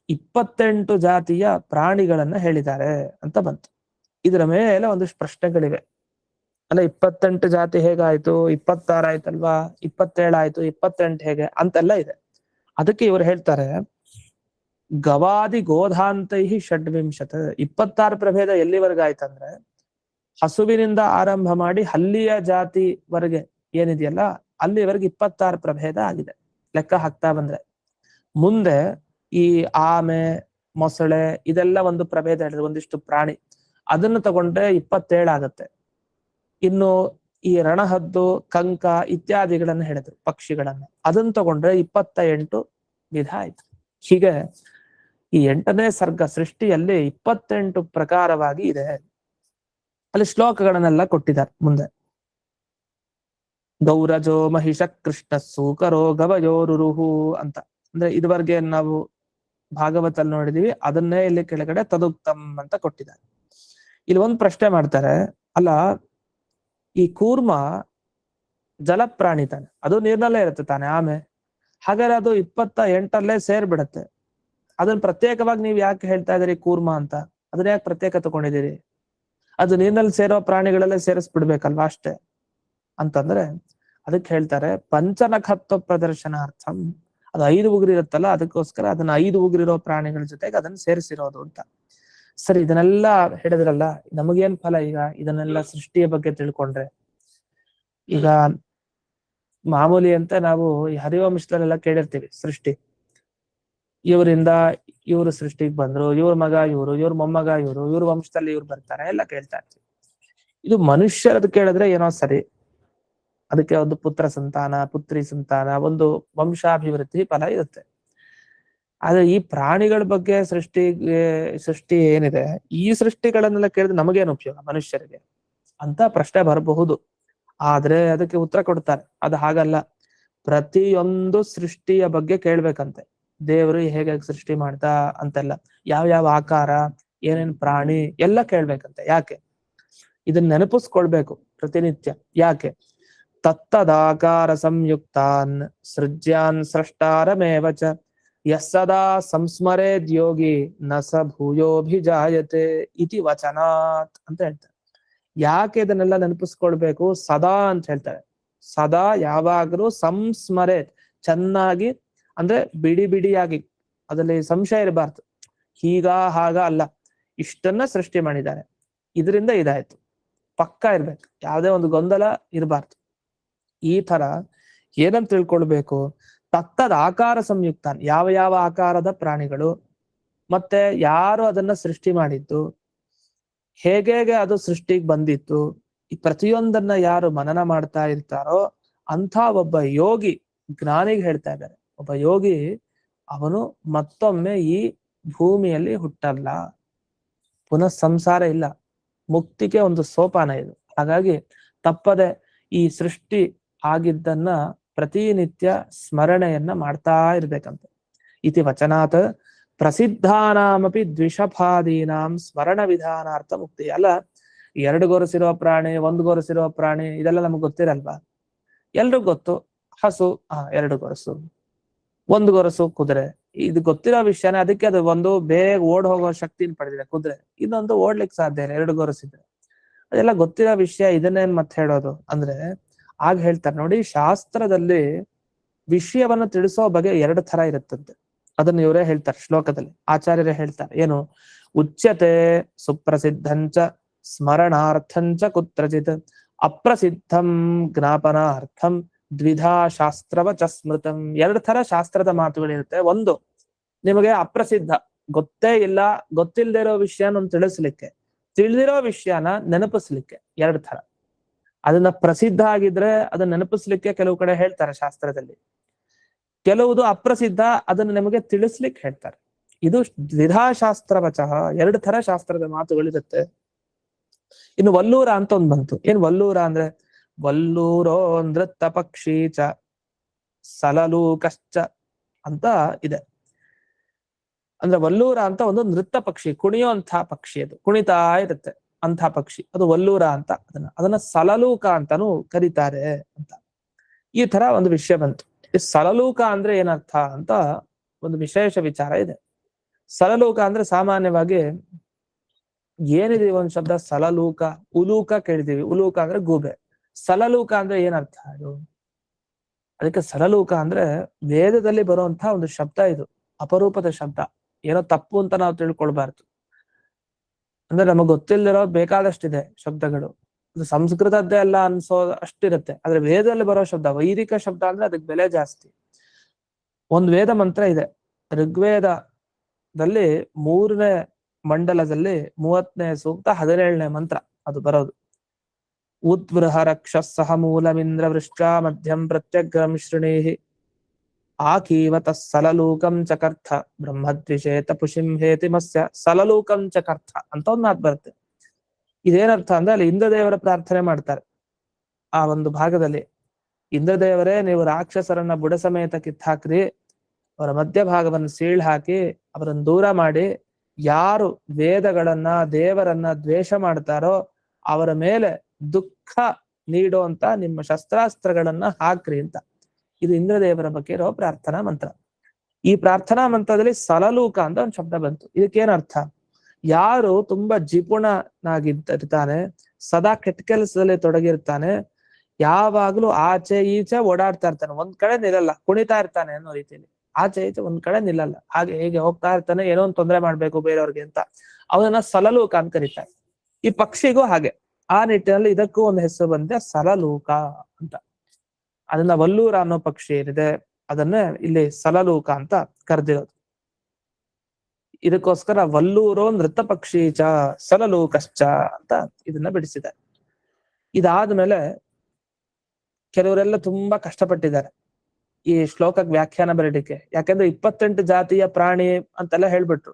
28 ಜಾತಿಯ ಪ್ರಾಣಿಗಳನ್ನ ಹೇಳಿದ್ದಾರೆ ಅಂತ ಬಂತು. ಇದರ ಮೇಲೆ ಒಂದಿಷ್ಟು ಪ್ರಶ್ನೆಗಳಿವೆ. ಅಲ್ಲ 28 ಜಾತಿ ಹೇಗಾಯ್ತು, 26 ಆಯ್ತಲ್ವಾ, 27 ಆಯ್ತು, 28 ಹೇಗೆ ಅಂತೆಲ್ಲ ಇದೆ. ಅದಕ್ಕೆ ಇವರು ಹೇಳ್ತಾರೆ, ಗವಾದಿ ಗೋಧಾಂತೈ ಷಡ್ವಿಂಶತ್. 26 ಪ್ರಭೇದ ಎಲ್ಲಿವರೆಗಾಯ್ತಂದ್ರೆ ಹಸುವಿನಿಂದ ಆರಂಭ ಮಾಡಿ ಹಲ್ಲಿಯ ಜಾತಿವರೆಗೆ ಏನಿದೆಯಲ್ಲ ಅಲ್ಲಿವರೆಗೆ 26 ಪ್ರಭೇದ ಆಗಿದೆ ಲೆಕ್ಕ ಹಾಕ್ತಾ ಬಂದ್ರೆ. ಮುಂದೆ ಈ ಆಮೆ, ಮೊಸಳೆ ಇದೆಲ್ಲ ಒಂದು ಪ್ರಭೇದ ಹೇಳಿದ್ರೆ, ಒಂದಿಷ್ಟು ಪ್ರಾಣಿ, ಅದನ್ನು ತಗೊಂಡ್ರೆ 27 ಆಗತ್ತೆ. ಇನ್ನು ಈ ರಣಹದ್ದು, ಕಂಕ ಇತ್ಯಾದಿಗಳನ್ನ ಹೇಳಿದ್ರು, ಪಕ್ಷಿಗಳನ್ನ, ಅದನ್ನ ತಗೊಂಡ್ರೆ 28 ವಿಧ ಆಯ್ತು. ಹೀಗೆ ಈ 8ನೇ ಸರ್ಗ ಸೃಷ್ಟಿಯಲ್ಲಿ 28 ಪ್ರಕಾರವಾಗಿ ಇದೆ. ಅಲ್ಲಿ ಶ್ಲೋಕಗಳನ್ನೆಲ್ಲ ಕೊಟ್ಟಿದ್ದಾರೆ ಮುಂದೆ. ಗೌರಜೋ ಮಹಿಷ ಕೃಷ್ಣ ಸೂಕರೋ ಗವಯೋರುರುಹು ಅಂತ. ಅಂದ್ರೆ ಇದುವರೆಗೆ ನಾವು ಭಾಗವತಲ್ಲಿ ನೋಡಿದೀವಿ, ಅದನ್ನೇ ಇಲ್ಲಿ ಕೆಳಗಡೆ ತದುಕ್ತಂ ಅಂತ ಕೊಟ್ಟಿದ್ದಾರೆ. ಇಲ್ಲಿ ಒಂದು ಪ್ರಶ್ನೆ ಮಾಡ್ತಾರೆ, ಅಲ್ಲ ಈ ಕೂರ್ಮ ಜಲಪ್ರಾಣಿ ತಾನೆ, ಅದು ನೀರ್ನಲ್ಲೇ ಇರುತ್ತೆ ತಾನೆ ಆಮೆ, ಹಾಗಾದ್ರೆ ಅದು 28 ಸೇರ್ಬಿಡತ್ತೆ. ಅದನ್ನ ಪ್ರತ್ಯೇಕವಾಗಿ ನೀವು ಯಾಕೆ ಹೇಳ್ತಾ ಇದೀರಿ ಕೂರ್ಮ ಅಂತ? ಅದನ್ನ ಯಾಕೆ ಪ್ರತ್ಯೇಕ ತಗೊಂಡಿದ್ದೀರಿ? ಅದು ನೀರಿನಲ್ಲಿ ಸೇರೋ ಪ್ರಾಣಿಗಳಲ್ಲೇ ಸೇರಿಸ್ಬಿಡ್ಬೇಕಲ್ವಾ ಅಷ್ಟೇ ಅಂತಂದ್ರೆ, ಅದಕ್ಕೆ ಹೇಳ್ತಾರೆ ಪಂಚನಖತ್ವ ಪ್ರದರ್ಶನಾರ್ಥಂ. ಅದು 5 ಉಗುರು ಇರುತ್ತಲ್ಲ, ಅದಕ್ಕೋಸ್ಕರ ಅದನ್ನ 5 ಉಗುರಿರೋ ಪ್ರಾಣಿಗಳ ಜೊತೆಗೆ ಅದನ್ನ ಸೇರಿಸಿರೋದು ಅಂತ. ಸರಿ, ಇದನ್ನೆಲ್ಲ ಹೇಳಿದ್ರಲ್ಲ, ನಮಗೇನ್ ಫಲ ಈಗ ಇದನ್ನೆಲ್ಲ ಸೃಷ್ಟಿಯ ಬಗ್ಗೆ ತಿಳ್ಕೊಂಡ್ರೆ? ಈಗ ಮಾಮೂಲಿ ಅಂತ ನಾವು ಈ ಹರಿವಂಶದಲ್ಲೆಲ್ಲ ಕೇಳಿರ್ತೀವಿ, ಸೃಷ್ಟಿ ಇವರಿಂದ ಇವರು ಸೃಷ್ಟಿಗೆ ಬಂದ್ರು, ಇವ್ರ ಮಗ ಇವರು, ಇವ್ರ ಮೊಮ್ಮಗ ಇವರು, ಇವ್ರ ವಂಶದಲ್ಲಿ ಇವ್ರು ಬರ್ತಾರೆ ಎಲ್ಲ ಕೇಳ್ತಾ ಇರ್ತೀವಿ. ಇದು ಮನುಷ್ಯರದ್ದು ಕೇಳಿದ್ರೆ ಏನೋ ಸರಿ, ಅದಕ್ಕೆ ಒಂದು ಪುತ್ರ ಸಂತಾನ, ಪುತ್ರಿ ಸಂತಾನ, ಒಂದು ವಂಶಾಭಿವೃದ್ಧಿ ಫಲ ಇರುತ್ತೆ. ಆದ್ರೆ ಈ ಪ್ರಾಣಿಗಳ ಬಗ್ಗೆ ಸೃಷ್ಟಿ ಏನಿದೆ, ಈ ಸೃಷ್ಟಿಗಳನ್ನೆಲ್ಲ ಕೇಳಿದ್ರೆ ನಮಗೇನು ಉಪಯೋಗ ಮನುಷ್ಯರಿಗೆ ಅಂತ ಪ್ರಶ್ನೆ ಬರಬಹುದು. ಆದ್ರೆ ಅದಕ್ಕೆ ಉತ್ತರ ಕೊಡ್ತಾರೆ, ಅದು ಹಾಗಲ್ಲ. ಪ್ರತಿಯೊಂದು ಸೃಷ್ಟಿಯ ಬಗ್ಗೆ ಕೇಳ್ಬೇಕಂತೆ. ದೇವರು ಹೇಗೆ ಸೃಷ್ಟಿ ಮಾಡ್ತಾ ಅಂತೆಲ್ಲ, ಯಾವ ಆಕಾರ, ಏನೇನ್ ಪ್ರಾಣಿ ಎಲ್ಲ ಕೇಳ್ಬೇಕಂತೆ. ಯಾಕೆ? ಇದನ್ನ ನೆನಪಿಸ್ಕೊಳ್ಬೇಕು ಪ್ರತಿನಿತ್ಯ. ಯಾಕೆ? ತತ್ತದಾಕಾರ ಸಂಯುಕ್ತಾನ್ ಸೃಜ್ಯಾನ್ ಸೃಷ್ಟಾರಮೇವ ಚ ಯಸ್ಸದಾ ಸಂಸ್ಮರೇದ್ ಯೋಗಿ ನ ಸ ಭೂಯೋಭಿಜಾಯತೆ ಇತಿ ವಚನಾತ್ ಅಂತ ಹೇಳ್ತಾರೆ. ಯಾಕೆ ಇದನ್ನೆಲ್ಲ ನೆನಪಿಸ್ಕೊಳ್ಬೇಕು? ಸದಾ ಅಂತ ಹೇಳ್ತಾರೆ. ಸದಾ ಯಾವಾಗಲೂ ಸಂಸ್ಮರೇತ್, ಚೆನ್ನಾಗಿ ಅಂದ್ರೆ ಬಿಡಿ ಬಿಡಿಯಾಗಿ, ಅದರಲ್ಲಿ ಸಂಶಯ ಇರಬಾರ್ದು. ಹೀಗ ಹಾಗ ಅಲ್ಲ, ಇಷ್ಟನ್ನ ಸೃಷ್ಟಿ ಮಾಡಿದ್ದಾರೆ, ಇದರಿಂದ ಇದಾಯ್ತು, ಪಕ್ಕ ಇರ್ಬೇಕು, ಯಾವುದೇ ಒಂದು ಗೊಂದಲ ಇರಬಾರ್ದು. ಈ ತರ ಏನಂತ ತಿಳ್ಕೊಳ್ಬೇಕು? ತತ್ತದ ಆಕಾರ ಸಂಯುಕ್ತ, ಯಾವ ಆಕಾರದ ಪ್ರಾಣಿಗಳು, ಮತ್ತೆ ಯಾರು ಅದನ್ನ ಸೃಷ್ಟಿ ಮಾಡಿದ್ದು, ಹೇಗೆ ಅದು ಸೃಷ್ಟಿಗೆ ಬಂದಿತ್ತು, ಈ ಪ್ರತಿಯೊಂದನ್ನ ಯಾರು ಮನನ ಮಾಡ್ತಾ ಇರ್ತಾರೋ ಅಂತ ಒಬ್ಬ ಯೋಗಿ, ಜ್ಞಾನಿಗೆ ಹೇಳ್ತಾ ಇದ್ದಾರೆ. ಒಬ್ಬ ಯೋಗಿ ಅವನು ಮತ್ತೊಮ್ಮೆ ಈ ಭೂಮಿಯಲ್ಲಿ ಹುಟ್ಟಲ್ಲ, ಪುನಃ ಸಂಸಾರ ಇಲ್ಲ, ಮುಕ್ತಿಗೆ ಒಂದು ಸೋಪಾನ ಇದು. ಹಾಗಾಗಿ ತಪ್ಪದೆ ಈ ಸೃಷ್ಟಿ ಆಗಿದ್ದನ್ನ ಪ್ರತಿನಿತ್ಯ ಸ್ಮರಣೆಯನ್ನ ಮಾಡ್ತಾ ಇರ್ಬೇಕಂತೆ. ಇತಿ ವಚನಾತ್ ಪ್ರಸಿದ್ಧಾನಾಮಪಿ ದ್ವಿಷಭಾದೀನಾಂ ಸ್ಮರಣ ವಿಧಾನಾರ್ಥ ಮುಕ್ತಿ. ಅಲ್ಲ, 2 ಗೊರಸಿರುವ ಪ್ರಾಣಿ, 1 ಗೊರಸಿರುವ ಪ್ರಾಣಿ, ಇದೆಲ್ಲ ನಮ್ಗೆ ಗೊತ್ತಿರಲ್ವಾ? ಎಲ್ರಿಗೂ ಗೊತ್ತು. ಹಸು 2 ಗೊರಸು, 1 ಗೊರಸು ಕುದುರೆ, ಇದು ಗೊತ್ತಿರೋ ವಿಷಯನೇ. ಅದಕ್ಕೆ ಅದು ಒಂದು ಬೇಗ ಓಡ್ ಹೋಗೋ ಶಕ್ತಿನ ಪಡೆದಿದೆ ಕುದುರೆ, ಇನ್ನೊಂದು ಓಡ್ಲಿಕ್ಕೆ ಸಾಧ್ಯ ಇಲ್ಲ 2 ಗೊರಸಿದ್ರೆ. ಅದೆಲ್ಲ ಗೊತ್ತಿರೋ ವಿಷಯ, ಇದನ್ನೇನ್ ಮತ್ತೆ ಹೇಳೋದು ಅಂದ್ರೆ, ಆಗ ಹೇಳ್ತಾರೆ ನೋಡಿ, ಶಾಸ್ತ್ರದಲ್ಲಿ ವಿಷಯವನ್ನು ತಿಳಿಸೋ ಬಗೆ 2 ತರ ಇರುತ್ತಂತೆ. ಅದನ್ನು ಇವರೇ ಹೇಳ್ತಾರೆ ಶ್ಲೋಕದಲ್ಲಿ, ಆಚಾರ್ಯರೇ ಹೇಳ್ತಾರೆ. ಏನು? ಉಚ್ಯತೆ ಸುಪ್ರಸಿದ್ಧಂಚ ಸ್ಮರಣಾರ್ಥಂಚ ಕುತ್ರಚಿತ್ ಅಪ್ರಸಿದ್ಧಂ ಜ್ಞಾಪನಾರ್ಥಂ ದ್ವಿಧಾ ಶಾಸ್ತ್ರವಚ ಸ್ಮೃತಂ. 2 ತರ ಶಾಸ್ತ್ರದ ಮಾತುಗಳಿರುತ್ತೆ. ಒಂದು, ನಿಮಗೆ ಅಪ್ರಸಿದ್ಧ, ಗೊತ್ತೇ ಇಲ್ಲ, ಗೊತ್ತಿಲ್ಲದೆ ಇರೋ ವಿಷಯನ ತಿಳಿಸ್ಲಿಕ್ಕೆ, ತಿಳಿದಿರೋ ವಿಷಯನ ನೆನಪಿಸ್ಲಿಕ್ಕೆ 2 ತರ. ಅದನ್ನ ಪ್ರಸಿದ್ಧ ಆಗಿದ್ರೆ ಅದನ್ನ ನೆನಪಿಸ್ಲಿಕ್ಕೆ ಕೆಲವು ಕಡೆ ಹೇಳ್ತಾರೆ ಶಾಸ್ತ್ರದಲ್ಲಿ, ಕೆಲವುದು ಅಪ್ರಸಿದ್ಧ, ಅದನ್ನ ನಿಮಗೆ ತಿಳಿಸ್ಲಿಕ್ಕೆ ಹೇಳ್ತಾರೆ. ಇದು ದ್ವಿಧಾ ಶಾಸ್ತ್ರವಚಃ, 2 ತರ ಶಾಸ್ತ್ರದ ಮಾತುಗಳಿರುತ್ತೆ. ಇನ್ನು ವಲ್ಲೂರ ಅಂತ ಒಂದ್ ಬಂತು. ಏನ್ ವಲ್ಲೂರ ಅಂದ್ರೆ? ವಲ್ಲೂರೋ ನೃತ್ತ ಪಕ್ಷಿ ಚ ಸಲಲೂಕಶ್ಚ ಅಂತ ಇದೆ. ಅಂದ್ರೆ ವಲ್ಲೂರ ಅಂತ ಒಂದು ನೃತ್ಯ ಪಕ್ಷಿ, ಕುಣಿಯುವಂಥ ಪಕ್ಷಿ, ಅದು ಕುಣಿತಾ ಇರುತ್ತೆ ಅಂಥ ಪಕ್ಷಿ, ಅದು ವಲ್ಲೂರ ಅಂತ. ಅದನ್ನ ಸಲಲೂಕ ಅಂತಾನು ಕರೀತಾರೆ ಅಂತ. ಈ ತರ ಒಂದು ವಿಷಯ ಬಂತು. ಈ ಸಲಲೂಕ ಅಂದ್ರೆ ಏನರ್ಥ ಅಂತ ಒಂದು ವಿಶೇಷ ವಿಚಾರ ಇದೆ. ಸಲಲೂಕ ಅಂದ್ರೆ ಸಾಮಾನ್ಯವಾಗಿ ಏನಿದೆ ಒಂದು ಶಬ್ದ ಸಲಲೂಕ, ಉಲೂಕ ಕೇಳಿದೀವಿ. ಉಲೂಕ ಅಂದ್ರೆ ಗೂಬೆ. ಸಲಲೂಕ ಅಂದ್ರೆ ಏನರ್ಥ ಅದು? ಅದಕ್ಕೆ ಸಲಲೂಕ ಅಂದ್ರೆ ವೇದದಲ್ಲಿ ಬರುವಂತ ಒಂದು ಶಬ್ದ, ಇದು ಅಪರೂಪದ ಶಬ್ದ. ಏನೋ ತಪ್ಪು ಅಂತ ನಾವು ತಿಳ್ಕೊಳ್ಬಾರ್ದು. ಅಂದ್ರೆ ನಮಗ್ ಗೊತ್ತಿಲ್ದಿರೋ ಬೇಕಾದಷ್ಟಿದೆ ಶಬ್ದಗಳು, ಅದು ಸಂಸ್ಕೃತದ್ದೇ ಅಲ್ಲ ಅನ್ಸೋ ಅಷ್ಟಿರುತ್ತೆ. ಆದ್ರೆ ವೇದದಲ್ಲಿ ಬರೋ ಶಬ್ದ, ವೈದಿಕ ಶಬ್ದ ಅಂದ್ರೆ ಅದಕ್ಕೆ ಬೆಲೆ ಜಾಸ್ತಿ. ಒಂದು ವೇದ ಮಂತ್ರ ಇದೆ ಋಗ್ವೇದದಲ್ಲಿ 3ನೇ ಮಂಡಲದಲ್ಲಿ 30ನೇ ಸೂಕ್ತ 17ನೇ ಮಂತ್ರ ಅದು ಬರೋದು. ಉದ್ವೃಹ ರಕ್ಷಃ ಸಹ ಮೂಲಮಿಂದ್ರ ವೃಶ್ಚ ಮಧ್ಯಂ ಪ್ರತ್ಯಗ್ರಂ ಶೃಣೀಹಿ ಆಕೀವತ ಸಲಲೂಕಂ ಚಕರ್ಥ ಬ್ರಹ್ಮದ್ವಿಷೇತ ಪುಷಿಂ ಹೇತಿ ಮಸ್ಯ ಸಲಲೂಕಂ ಚಕರ್ಥ ಅಂತ ಒಂದು ಮಾತು ಬರುತ್ತೆ. ಇದೇನರ್ಥ ಅಂದ್ರೆ, ಅಲ್ಲಿ ಇಂದ್ರದೇವರ ಪ್ರಾರ್ಥನೆ ಮಾಡ್ತಾರೆ ಆ ಒಂದು ಭಾಗದಲ್ಲಿ. ಇಂದ್ರದೇವರೇ, ನೀವು ರಾಕ್ಷಸರನ್ನ ಬುಡ ಸಮೇತ ಕಿತ್ತಾಕ್ರಿ, ಅವರ ಮಧ್ಯಭಾಗವನ್ನು ಸೀಳ್ ಹಾಕಿ ಅವರನ್ನು ದೂರ ಮಾಡಿ, ಯಾರು ವೇದಗಳನ್ನ ದೇವರನ್ನ ದ್ವೇಷ ಮಾಡ್ತಾರೋ ಅವರ ಮೇಲೆ ದುಃಖ ನೀಡುವಂತ ನಿಮ್ಮ ಶಸ್ತ್ರಾಸ್ತ್ರಗಳನ್ನ ಹಾಕ್ರಿ ಅಂತ. ಇದು ಇಂದ್ರದೇವರ ಬಗ್ಗೆ ಇರೋ ಪ್ರಾರ್ಥನಾ ಮಂತ್ರ. ಈ ಪ್ರಾರ್ಥನಾ ಮಂತ್ರದಲ್ಲಿ ಸಲಲೂಕ ಅಂತ ಒಂದು ಶಬ್ದ ಬಂತು. ಇದಕ್ಕೇನರ್ಥ? ಯಾರು ತುಂಬಾ ಜಿಪುಣನಾಗಿರ್ತಾನೆ, ಸದಾ ಕೆಟ್ಟ ಕೆಲಸದಲ್ಲಿ ತೊಡಗಿರ್ತಾನೆ, ಯಾವಾಗ್ಲೂ ಆಚೆ ಈಚೆ ಓಡಾಡ್ತಾ ಇರ್ತಾನೆ, ಒಂದ್ ಕಡೆ ನಿಲ್ಲಲ್ಲ, ಕುಣಿತಾ ಇರ್ತಾನೆ ಅನ್ನೋ ರೀತಿಯಲ್ಲಿ, ಆಚೆ ಈಚೆ ಒಂದ್ ಕಡೆ ನಿಲ್ಲಲ್ಲ, ಹಾಗೆ ಹೇಗೆ ಹೋಗ್ತಾ ಇರ್ತಾನೆ, ಏನೋ ಒಂದು ತೊಂದರೆ ಮಾಡ್ಬೇಕು ಬೇರೆಯವ್ರಿಗೆ ಅಂತ, ಅವನನ್ನ ಸಲಲೂಕ ಅಂತ ಕರೀತಾರೆ. ಈ ಪಕ್ಷಿಗೂ ಹಾಗೆ, ಆ ನಿಟ್ಟಿನಲ್ಲಿ ಇದಕ್ಕೂ ಒಂದು ಹೆಸರು ಬಂದಿದೆ, ಸಲಲೂಕ ಅಂತ. ಅದನ್ನ ವಲ್ಲೂರ ಅನ್ನೋ ಪಕ್ಷಿ ಏನಿದೆ ಅದನ್ನೇ ಇಲ್ಲಿ ಸಲಲೂಕ ಅಂತ ಕರೆದಿರೋದು. ಇದಕ್ಕೋಸ್ಕರ ವಲ್ಲೂರೋ ನೃತ್ಯ ಪಕ್ಷಿ ಚ ಸಲಲೂಕಶ್ಚ ಅಂತ ಇದನ್ನ ಬಿಡಿಸಿದೆ. ಇದಾದ್ಮೇಲೆ ಕೆಲವರೆಲ್ಲ ತುಂಬಾ ಕಷ್ಟಪಟ್ಟಿದ್ದಾರೆ ಈ ಶ್ಲೋಕಕ್ಕೆ ವ್ಯಾಖ್ಯಾನ ಬರೀಲಿಕ್ಕೆ. ಯಾಕಂದ್ರೆ 28 ಜಾತಿಯ ಪ್ರಾಣಿ ಅಂತೆಲ್ಲ ಹೇಳ್ಬಿಟ್ರು.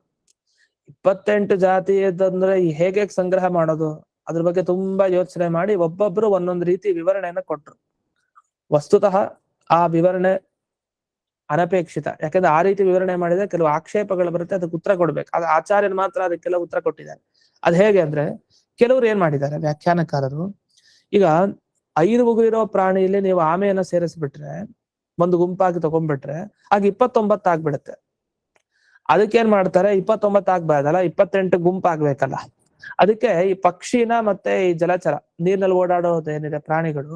28 ಜಾತಿಯದಂದ್ರೆ ಹೇಗೆ ಸಂಗ್ರಹ ಮಾಡೋದು ಅದ್ರ ಬಗ್ಗೆ ತುಂಬಾ ಯೋಚನೆ ಮಾಡಿ ಒಬ್ಬೊಬ್ರು ಒಂದೊಂದು ರೀತಿ ವಿವರಣೆಯನ್ನ ಕೊಟ್ರು. ವಸ್ತುತಃ ಆ ವಿವರಣೆ ಅನಪೇಕ್ಷಿತ. ಯಾಕಂದ್ರೆ ಆ ರೀತಿ ವಿವರಣೆ ಮಾಡಿದ್ರೆ ಕೆಲವು ಆಕ್ಷೇಪಗಳು ಬರುತ್ತೆ, ಅದಕ್ಕೆ ಉತ್ತರ ಕೊಡ್ಬೇಕು. ಅದು ಆಚಾರ್ಯರು ಮಾತ್ರ ಅದಕ್ಕೆಲ್ಲ ಉತ್ತರ ಕೊಟ್ಟಿದ್ದಾರೆ. ಅದ್ ಹೇಗೆ ಅಂದ್ರೆ ಕೆಲವರು ಏನ್ ಮಾಡಿದ್ದಾರೆ ವ್ಯಾಖ್ಯಾನಕಾರರು, ಈಗ 5 ಉಗುರಿರೋ ಪ್ರಾಣಿಯಲ್ಲಿ ನೀವು ಆಮೆಯನ್ನ ಸೇರಿಸ್ಬಿಟ್ರೆ, ಒಂದು ಗುಂಪಾಗಿ ತಗೊಂಡ್ಬಿಟ್ರೆ ಆಗ 29 ಆಗ್ಬಿಡುತ್ತೆ. ಅದಕ್ಕೇನ್ ಮಾಡ್ತಾರೆ, 29 ಆಗ್ಬಾರ್ದಲ್ಲ, 28 ಗುಂಪಾಗ್ಬೇಕಲ್ಲ. ಅದಕ್ಕೆ ಈ ಪಕ್ಷಿನ ಮತ್ತೆ ಈ ಜಲಚರ ನೀರಿನಲ್ಲಿ ಓಡಾಡೋದೇನಿದೆ ಪ್ರಾಣಿಗಳು,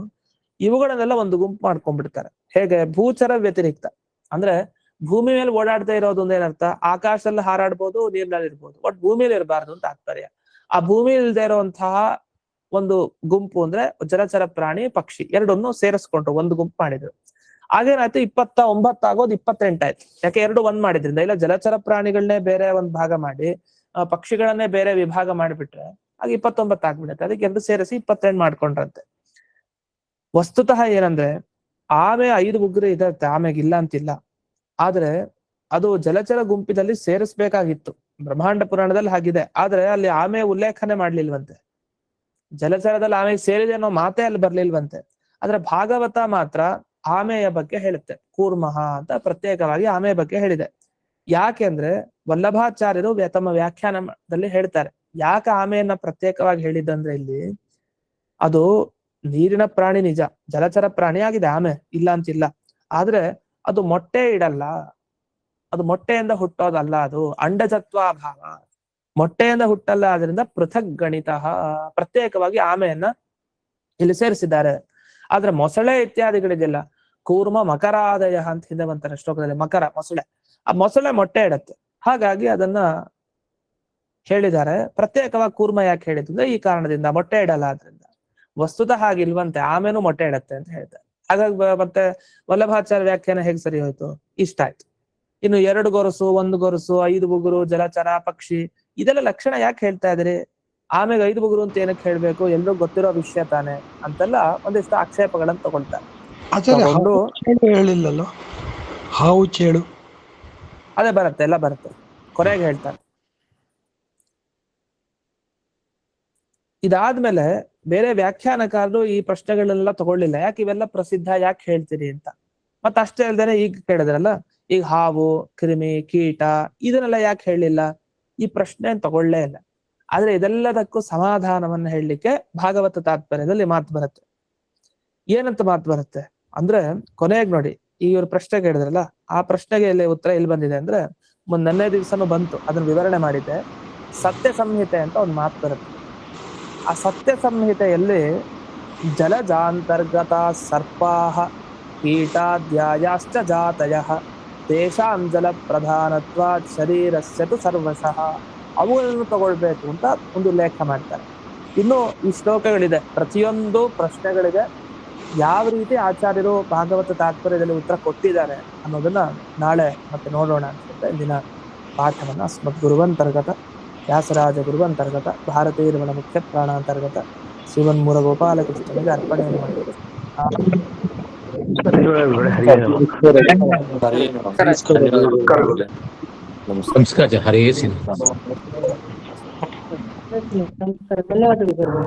ಇವುಗಳನ್ನೆಲ್ಲ ಒಂದು ಗುಂಪು ಮಾಡ್ಕೊಂಡ್ಬಿಡ್ತಾರೆ. ಹೇಗೆ, ಭೂಚರ ವ್ಯತಿರಿಕ್ತ ಅಂದ್ರೆ ಭೂಮಿ ಮೇಲೆ ಓಡಾಡ್ತಾ ಇರೋದು ಏನರ್ಥ, ಆಕಾಶದಲ್ಲಿ ಹಾರಾಡ್ಬೋದು, ನೀರಿನಲ್ಲಿ ಇರ್ಬೋದು, ಒಟ್ ಭೂಮಿಯಲ್ಲಿ ಇರಬಾರ್ದು ಅಂತ ತಾತ್ಪರ್ಯ. ಆ ಭೂಮಿ ಇಲ್ದೇ ಇರುವಂತಹ ಒಂದು ಗುಂಪು ಅಂದ್ರೆ ಜಲಚರ ಪ್ರಾಣಿ ಪಕ್ಷಿ ಎರಡನ್ನೂ ಸೇರಿಸ್ಕೊಂಡ್ರು, ಒಂದು ಗುಂಪು ಮಾಡಿದ್ರು. ಆಗೇನಾಯ್ತು, 29 ಆಗೋದು 28 ಆಯ್ತು. ಯಾಕೆ, ಎರಡು ಒಂದ್ ಮಾಡಿದ್ರಿಂದ. ಇಲ್ಲ ಜಲಚರ ಪ್ರಾಣಿಗಳನ್ನೇ ಬೇರೆ ಒಂದ್ ಭಾಗ ಮಾಡಿ ಪಕ್ಷಿಗಳನ್ನೇ ಬೇರೆ ವಿಭಾಗ ಮಾಡಿಬಿಟ್ರೆ ಆಗ 29 ಆಗ್ಬಿಡುತ್ತೆ. ಅದಕ್ಕೆ ಎರಡು ಸೇರಿಸಿ 28 ಮಾಡ್ಕೊಂಡ್ರಂತೆ. ವಸ್ತುತಃ ಏನಂದ್ರೆ ಆಮೆ 5 ಉಗುರು ಇದತ್ತೆ, ಆಮೆಗಿಲ್ಲ ಅಂತಿಲ್ಲ. ಆದ್ರೆ ಅದು ಜಲಚರ ಗುಂಪಿನಲ್ಲಿ ಸೇರಿಸ್ಬೇಕಾಗಿತ್ತು. ಬ್ರಹ್ಮಾಂಡ ಪುರಾಣದಲ್ಲಿ ಹಾಗಿದೆ. ಆದ್ರೆ ಅಲ್ಲಿ ಆಮೆ ಉಲ್ಲೇಖನೆ ಮಾಡ್ಲಿಲ್ವಂತೆ. ಜಲಚರದಲ್ಲಿ ಆಮೆಗೆ ಸೇರಿದೆ ಅನ್ನೋ ಮಾತೇ ಅಲ್ಲಿ ಬರ್ಲಿಲ್ವಂತೆ. ಆದ್ರೆ ಭಾಗವತ ಮಾತ್ರ ಆಮೆಯ ಬಗ್ಗೆ ಹೇಳುತ್ತೆ. ಕೂರ್ಮಃ ಅಂತ ಪ್ರತ್ಯೇಕವಾಗಿ ಆಮೆಯ ಬಗ್ಗೆ ಹೇಳಿದೆ. ಯಾಕೆ ಅಂದ್ರೆ ವಲ್ಲಭಾಚಾರ್ಯರು ತಮ್ಮ ವ್ಯಾಖ್ಯಾನದಲ್ಲಿ ಹೇಳ್ತಾರೆ, ಯಾಕೆ ಆಮೆಯನ್ನ ಪ್ರತ್ಯೇಕವಾಗಿ ಹೇಳಿದ್ದಂದ್ರೆ ಇಲ್ಲಿ ಅದು ನೀರಿನ ಪ್ರಾಣಿ ನಿಜ, ಜಲಚರ ಪ್ರಾಣಿ ಆಗಿದೆ ಆಮೆ, ಇಲ್ಲ ಅಂತಿಲ್ಲ. ಆದ್ರೆ ಅದು ಮೊಟ್ಟೆ ಇಡಲ್ಲ, ಅದು ಮೊಟ್ಟೆಯಿಂದ ಹುಟ್ಟೋದಲ್ಲ, ಅದು ಅಂಡಜತ್ವಾಭಾವ, ಮೊಟ್ಟೆಯಿಂದ ಹುಟ್ಟಲ್ಲ. ಆದ್ರಿಂದ ಪೃಥಕ್ ಗಣಿತ, ಪ್ರತ್ಯೇಕವಾಗಿ ಆಮೆಯನ್ನ ಇಲ್ಲಿ ಸೇರಿಸಿದ್ದಾರೆ. ಆದ್ರೆ ಮೊಸಳೆ ಇತ್ಯಾದಿಗಳಿದೆಲ್ಲ ಕೂರ್ಮ ಮಕರಾದಯ ಅಂತ ಹಿಂದೆ ಬಂತಾರೆ ಶ್ಲೋಕದಲ್ಲಿ. ಮಕರ ಮೊಸಳೆ, ಆ ಮೊಸಳೆ ಮೊಟ್ಟೆ ಇಡತ್ತೆ, ಹಾಗಾಗಿ ಅದನ್ನ ಹೇಳಿದ್ದಾರೆ. ಪ್ರತ್ಯೇಕವಾಗಿ ಕೂರ್ಮ ಯಾಕೆ ಹೇಳಿದ್ರೆ ಈ ಕಾರಣದಿಂದ, ಮೊಟ್ಟೆ ಇಡಲ್ಲ ಆದ್ರಿಂದ. ವಸ್ತುತಃ ಹಾಗಿಲ್ವಂತೆ, ಆಮೇನೂ ಮೊಟ್ಟೆ ಇಡತ್ತೆ ಅಂತ ಹೇಳ್ತಾರೆ. ಹಾಗಾಗಿ ಮತ್ತೆ ವಲ್ಲಭಾಚಾರ್ಯ ವ್ಯಾಖ್ಯಾನ ಹೇಗೆ ಸರಿ ಹೋಯ್ತು, ಇಷ್ಟ ಆಯ್ತು. ಇನ್ನು 2 ಗೊರಸು, 1 ಗೊರಸು, 5 ಉಗುರು, ಜಲಚರ ಪಕ್ಷಿ, ಇದೆಲ್ಲ ಲಕ್ಷಣ ಯಾಕೆ ಹೇಳ್ತಾ ಇದ್ರಿ, ಆಮೆಗೆ 5 ಉಗುರು ಅಂತ ಏನಕ್ಕೆ ಹೇಳ್ಬೇಕು, ಎಲ್ರೂ ಗೊತ್ತಿರೋ ವಿಷಯ ತಾನೆ ಅಂತೆಲ್ಲ ಒಂದಿಷ್ಟು ಆಕ್ಷೇಪಗಳನ್ನ ತಗೊಳ್ತಾರೆ. ಹೇಳಿಲ್ಲಲ್ಲ, ಹಾವು ಚೇಳು ಅದೇ ಬರುತ್ತೆ, ಎಲ್ಲ ಬರುತ್ತೆ, ಕೊನೆಗೆ ಹೇಳ್ತಾರೆ. ಇದಾದ್ಮೇಲೆ ಬೇರೆ ವ್ಯಾಖ್ಯಾನಕಾರರು ಈ ಪ್ರಶ್ನೆಗಳನ್ನೆಲ್ಲ ತಗೊಳ್ಳಿಲ್ಲ. ಯಾಕೆ ಇವೆಲ್ಲ ಪ್ರಸಿದ್ಧ, ಯಾಕೆ ಹೇಳ್ತೀರಿ ಅಂತ. ಮತ್ತ ಅಷ್ಟೇ ಅಲ್ದೇನೆ ಈಗ ಕೇಳಿದ್ರಲ್ಲ, ಈಗ ಹಾವು, ಕ್ರಿಮಿ, ಕೀಟ ಇದನ್ನೆಲ್ಲ ಯಾಕೆ ಹೇಳಿಲ್ಲ, ಈ ಪ್ರಶ್ನೆ ತಗೊಳ್ಳೇ ಇಲ್ಲ. ಆದ್ರೆ ಇದೆಲ್ಲದಕ್ಕೂ ಸಮಾಧಾನವನ್ನ ಹೇಳಲಿಕ್ಕೆ ಭಾಗವತ ತಾತ್ಪರ್ಯದಲ್ಲಿ ಮಾತು ಬರುತ್ತೆ. ಏನಂತ ಮಾತು ಬರುತ್ತೆ ಅಂದ್ರೆ, ಕೊನೆಗೆ ನೋಡಿ, ಈ ಇವ್ರ ಪ್ರಶ್ನೆ ಕೇಳಿದ್ರಲ್ಲ, ಆ ಪ್ರಶ್ನೆಗೆ ಇಲ್ಲಿ ಉತ್ತರ ಎಲ್ಲಿ ಬಂದಿದೆ ಅಂದ್ರೆ, ಮೊನ್ನೆ ದಿವಸನೂ ಬಂತು, ಅದನ್ನ ವಿವರಣೆ ಮಾಡಿದ್ದೆ. ಸತ್ಯ ಸಂಹಿತೆ ಅಂತ ಒಂದು ಮಾತು ಬರುತ್ತೆ. ಆ ಸತ್ಯ ಸಂಹಿತೆಯಲ್ಲಿ ಜಲಜಾಂತರ್ಗತ ಸರ್ಪಾಹ ಕೀಟಾದ್ಯಾಯಾಶ್ಚ ಜಾತಯಃ ತೇಷಾಂ ಜಲ ಪ್ರಧಾನತ್ವ ಶರೀರಸ್ಯತು ಸರ್ವಶಃ, ಅವುಗಳನ್ನು ತಗೊಳ್ಬೇಕು ಅಂತ ಒಂದು ಉಲ್ಲೇಖ ಮಾಡ್ತಾರೆ. ಇನ್ನು ಈ ಶ್ಲೋಕಗಳಿದೆ, ಪ್ರತಿಯೊಂದು ಪ್ರಶ್ನೆಗಳಿಗೆ ಯಾವ ರೀತಿ ಆಚಾರ್ಯರು ಭಾಗವತ ತಾತ್ಪರ್ಯದಲ್ಲಿ ಉತ್ತರ ಕೊಟ್ಟಿದ್ದಾರೆ ಅನ್ನೋದನ್ನ ನಾಳೆ ಮತ್ತೆ ನೋಡೋಣ ಅನ್ಸುತ್ತೆ. ಇಂದಿನ ಪಾಠವನ್ನ ಅಸ್ಮದ್ ಗುರುವಂತರ್ಗತ ವ್ಯಾಸರಾಜ ಗುರುವಂತರ್ಗತ ಭಾರತೀಯ ರಮಣ ಮುಖ್ಯ ಪ್ರಾಣಾಂತರ್ಗತ ಶ್ರೀಮನ್ಮೂಲ ಗೋಪಾಲಕೃಷ್ಣನಿಗೆ ಅರ್ಪಣೆಯನ್ನು ಮಾಡಿದೆ. ನಮಸ್ಕಾರ. ಹರೇ ಸಿಂಹ. ಧನ್ಯವಾದಗಳು.